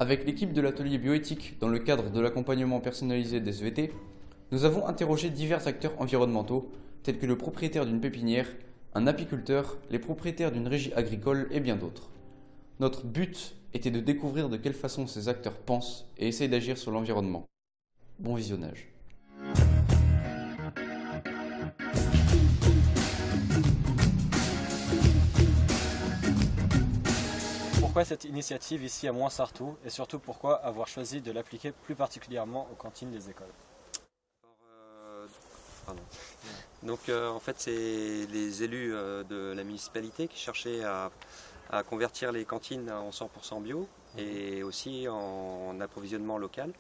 Avec l'équipe de l'atelier bioéthique dans le cadre de l'accompagnement personnalisé des EVT, nous avons interrogé divers acteurs environnementaux tels que le propriétaire d'une pépinière, un apiculteur, les propriétaires d'une régie agricole et bien d'autres. Notre but était de découvrir de quelle façon ces acteurs pensent et essayent d'agir sur l'environnement. Bon visionnage. Pourquoi cette initiative ici à Moinsartou et surtout pourquoi avoir choisi de l'appliquer plus particulièrement aux cantines des écoles? En fait c'est les élus de la municipalité qui cherchaient à convertir les cantines en 100% bio et aussi en approvisionnement local.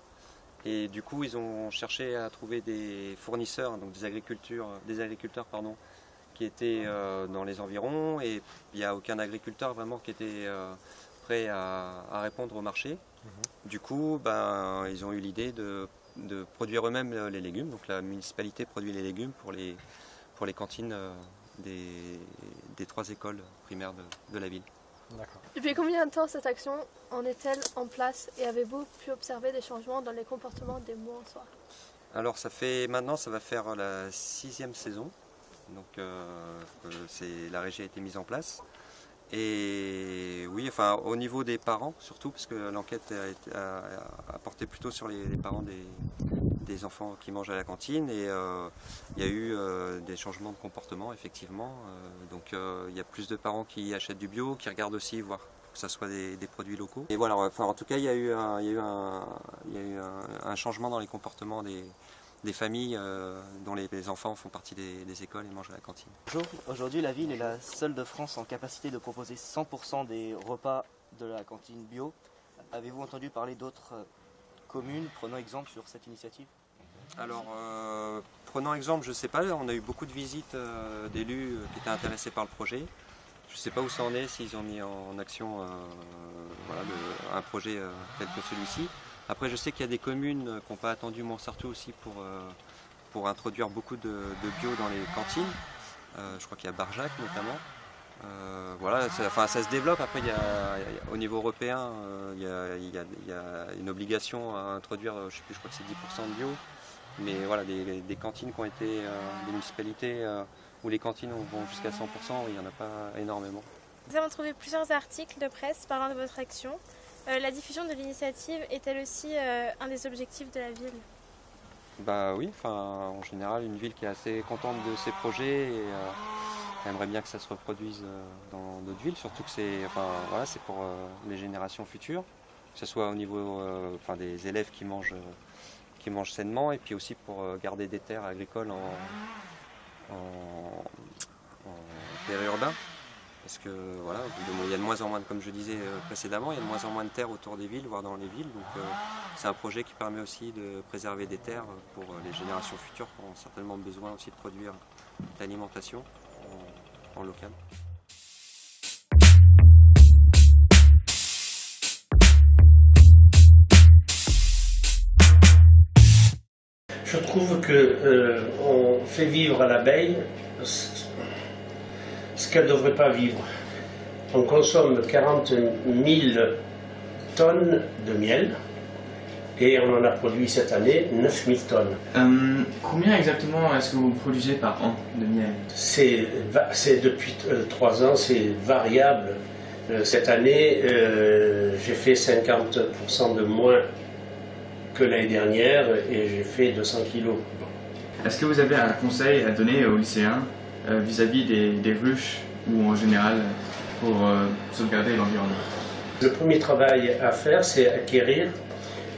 Et du coup ils ont cherché à trouver des fournisseurs, donc des agriculteurs qui étaient dans les environs, et il n'y a aucun agriculteur vraiment qui était prêt à répondre au marché. Du coup, ils ont eu l'idée de produire eux-mêmes les légumes. Donc la municipalité produit les légumes pour les cantines des 3 écoles primaires de la ville. Depuis combien de temps cette action en est-elle en place et avez-vous pu observer des changements dans les comportements des Moinsois? Alors ça va faire la 6e saison. Donc la régie a été mise en place. Et oui, enfin au niveau des parents surtout, parce que l'enquête a porté plutôt sur les parents des enfants qui mangent à la cantine, et il y a eu des changements de comportement effectivement. Il y a plus de parents qui achètent du bio, qui regardent aussi voir que ce soit des produits locaux. Et voilà, enfin, en tout cas il y a eu un changement dans les comportements des familles dont les enfants font partie des écoles et mangent à la cantine. Bonjour, aujourd'hui la ville est la seule de France en capacité de proposer 100% des repas de la cantine bio. Avez-vous entendu parler d'autres communes prenant exemple sur cette initiative? Alors, prenant exemple, je ne sais pas, on a eu beaucoup de visites d'élus qui étaient intéressés par le projet. Je ne sais pas où ça en est, s'ils ont mis en action un projet tel que celui-ci. Après, je sais qu'il y a des communes qui n'ont pas attendu Moinsartou aussi pour introduire beaucoup de bio dans les cantines. Je crois qu'il y a Barjac notamment. Ça se développe. Après, au niveau européen, il y a une obligation à introduire, je sais plus, je crois que c'est 10% de bio. Mais voilà, des cantines qui ont été, des municipalités où les cantines vont jusqu'à 100%, il n'y en a pas énormément. Nous avons trouvé plusieurs articles de presse parlant de votre action. La diffusion de l'initiative est-elle aussi un des objectifs de la ville? Oui, en général, une ville qui est assez contente de ses projets et aimerait bien que ça se reproduise dans d'autres villes, surtout que c'est pour les générations futures, que ce soit au niveau des élèves qui mangent sainement, et puis aussi pour garder des terres agricoles en périurbain. Parce que il y a de moins en moins, comme je disais précédemment, il y a de moins en moins de terres autour des villes, voire dans les villes. Donc c'est un projet qui permet aussi de préserver des terres pour les générations futures qui auront certainement besoin aussi de produire de l'alimentation en local. Je trouve qu'on fait vivre à l'abeille ce qu'elle ne devrait pas vivre. On consomme 40 000 tonnes de miel et on en a produit cette année 9 000 tonnes. Combien exactement est-ce que vous produisez par an de miel? C'est depuis 3 ans, c'est variable. Cette année, j'ai fait 50% de moins que l'année dernière et j'ai fait 200 kilos. Est-ce que vous avez un conseil à donner aux lycéens vis-à-vis des ruches ou en général pour sauvegarder l'environnement? Le premier travail à faire, c'est acquérir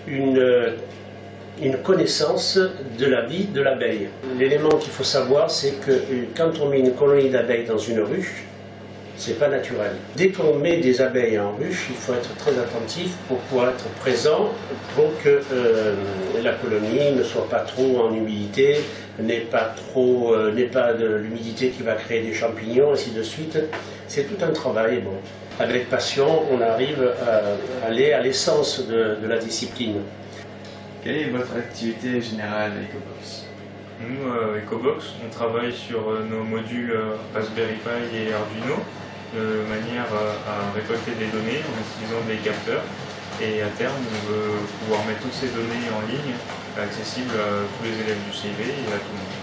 une connaissance de la vie de l'abeille. L'élément qu'il faut savoir, c'est que quand on met une colonie d'abeilles dans une ruche, c'est pas naturel. Dès qu'on met des abeilles en ruche, il faut être très attentif pour pouvoir être présent pour que la colonie ne soit pas trop en humidité, n'ait pas de l'humidité qui va créer des champignons, ainsi de suite. C'est tout un travail. Bon. Avec passion, on arrive à aller à l'essence de la discipline. Quelle est votre activité générale à Ecobox? Nous, Ecobox, on travaille sur nos modules Raspberry Pi et Arduino de manière à récolter des données en utilisant des capteurs Et à terme, on veut pouvoir mettre toutes ces données en ligne, accessibles à tous les élèves du CIV et à tout le monde.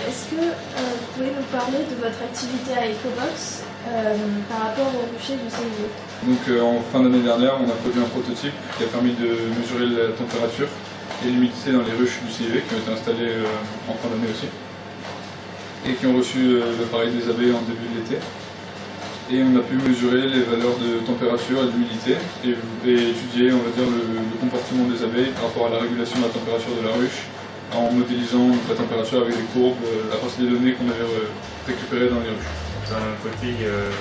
Est-ce que vous pouvez nous parler de votre activité à Ecobox par rapport aux ruchers du CIV? Donc en fin d'année dernière, on a produit un prototype qui a permis de mesurer la température et l'humidité dans les ruches du CIV qui ont été installées en fin d'année aussi et qui ont reçu l'appareil des abeilles en début de l'été. Et on a pu mesurer les valeurs de température et d'humidité et étudier, on va dire, le comportement des abeilles par rapport à la régulation de la température de la ruche en modélisant la température avec des courbes à partir des données qu'on avait récupérées dans les ruches. D'un côté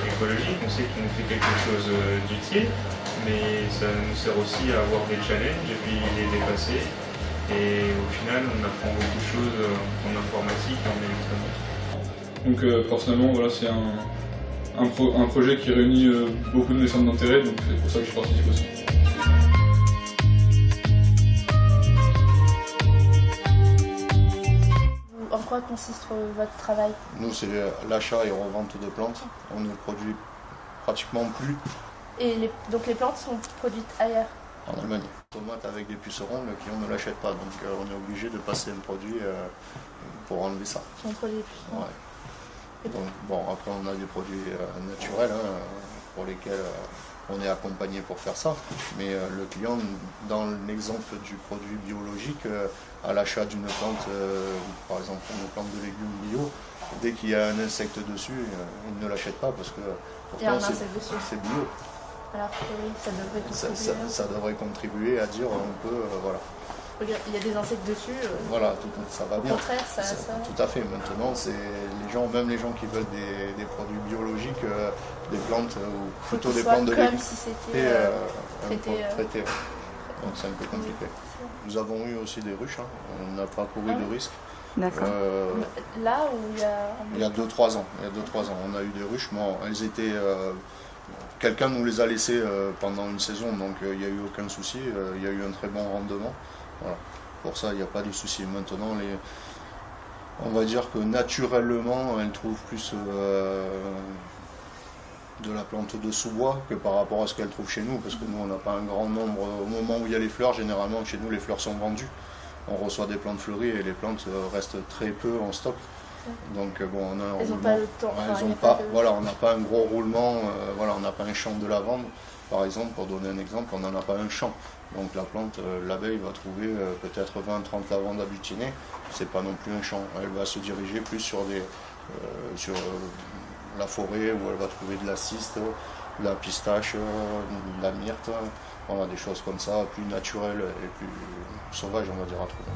écologique, on sait qu'on fait quelque chose d'utile, mais ça nous sert aussi à avoir des challenges et puis les dépasser. Et au final, on apprend beaucoup de choses en informatique et en électronique. Donc personnellement, voilà, c'est un projet qui réunit beaucoup de mes centres d'intérêt, donc c'est pour ça que je participe aussi. En quoi consiste votre travail? Nous, c'est l'achat et revente de plantes. On ne produit pratiquement plus. Et donc les plantes sont produites ailleurs? En Allemagne. Tomate avec des pucerons, le client ne l'achète pas, donc on est obligé de passer un produit pour enlever ça. Un produit pucerons. Ouais. Donc, bon, après on a des produits naturels pour lesquels on est accompagné pour faire ça, mais le client, dans l'exemple du produit biologique, à l'achat d'une plante, par exemple une plante de légumes bio, dès qu'il y a un insecte dessus, il ne l'achète pas parce que pourtant c'est bio. Alors que oui, ça devrait contribuer. Ça devrait contribuer à dire on peut, voilà. Il y a des insectes dessus. Voilà, ça va bien. Au contraire, ça. Tout à fait. Maintenant, c'est les gens, même les gens qui veulent des produits biologiques, des plantes ou plutôt des plantes de légumes. Comme si c'était traité. Donc c'est un peu compliqué. Nous avons eu aussi des ruches. On n'a pas couru de risque. D'accord. Là où il y a 2-3 ans. On a eu des ruches. Bon, elles étaient. Quelqu'un nous les a laissées pendant une saison, donc il n'y a eu aucun souci. Il y a eu un très bon rendement. Voilà. Pour ça, il n'y a pas de souci. Maintenant, on va dire que naturellement, elles trouvent plus de la plante de sous-bois que par rapport à ce qu'elles trouvent chez nous, parce que nous, on n'a pas un grand nombre. Au moment où il y a les fleurs, généralement, chez nous, les fleurs sont vendues. On reçoit des plantes fleuries et les plantes restent très peu en stock. Donc bon, on a un elles roulement. n'ont pas le temps. Voilà, on n'a pas un gros roulement. Voilà, on n'a pas un champ de lavande, par exemple, pour donner un exemple, on n'en a pas un champ. Donc la plante, l'abeille va trouver peut-être 20-30 lavandes agglutinée. C'est pas non plus un champ. Elle va se diriger plus sur la forêt où elle va trouver de la ciste, de la pistache, de la myrte. Voilà, des choses comme ça, plus naturelles et plus sauvages, on va dire, à trouver.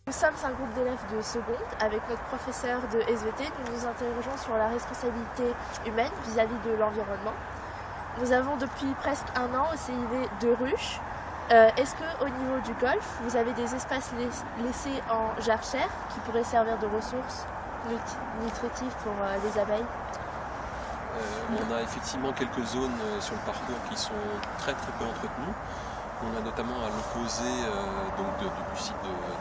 Nous sommes un groupe d'élèves de seconde avec notre professeur de SVT. Nous nous interrogeons sur la responsabilité humaine vis-à-vis de l'environnement. Nous avons depuis presque un an au CIV 2 ruches. Est-ce qu'au niveau du golfe, vous avez des espaces laissés en jachère qui pourraient servir de ressources nutritives pour les abeilles? On a effectivement quelques zones sur le parcours qui sont très peu entretenues. On a notamment à l'opposé du site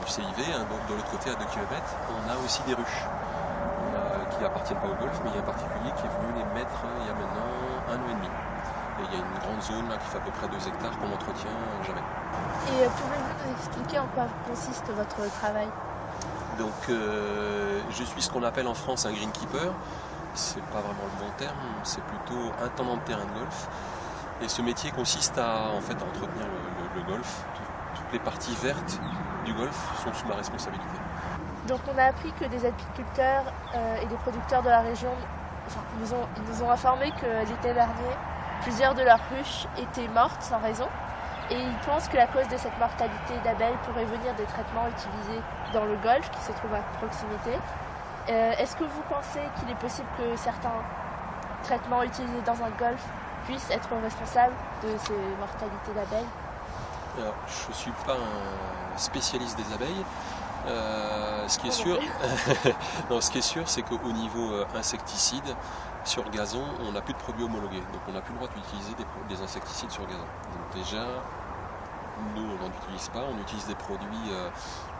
du CIV, donc de l'autre côté à 2 km, on a aussi des ruches qui n'appartiennent pas au golfe, mais il y a un particulier qui est venu les mettre il y a maintenant 1 an et demi. Et il y a une grande zone là, qui fait à peu près 2 hectares qu'on entretient jamais. Et pouvez-vous nous expliquer en quoi consiste votre travail? Donc je suis ce qu'on appelle en France un greenkeeper. C'est pas vraiment le bon terme, c'est plutôt intendant de terrain de golf. Et ce métier consiste à entretenir le golf. Toutes les parties vertes du golf sont sous ma responsabilité. Donc on a appris que des apiculteurs et des producteurs de la région nous ont informé que l'été dernier, plusieurs de leurs ruches étaient mortes sans raison. Et ils pensent que la cause de cette mortalité d'abeilles pourrait venir des traitements utilisés dans le golfe qui se trouve à proximité. Est-ce que vous pensez qu'il est possible que certains traitements utilisés dans un golfe puissent être responsables de ces mortalités d'abeilles? Alors, je ne suis pas un spécialiste des abeilles. Ce qui est sûr, c'est qu'au niveau insecticide, sur gazon, on n'a plus de produits homologués. Donc on n'a plus le droit d'utiliser des insecticides sur gazon. Donc déjà, nous on n'en utilise pas, on utilise des produits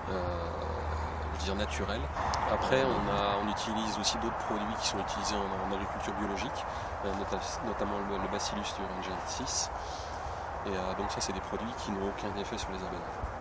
je veux dire naturels. Après on utilise aussi d'autres produits qui sont utilisés en agriculture biologique, notamment le Bacillus thuringiensis. Et donc ça c'est des produits qui n'ont aucun effet sur les abeilles.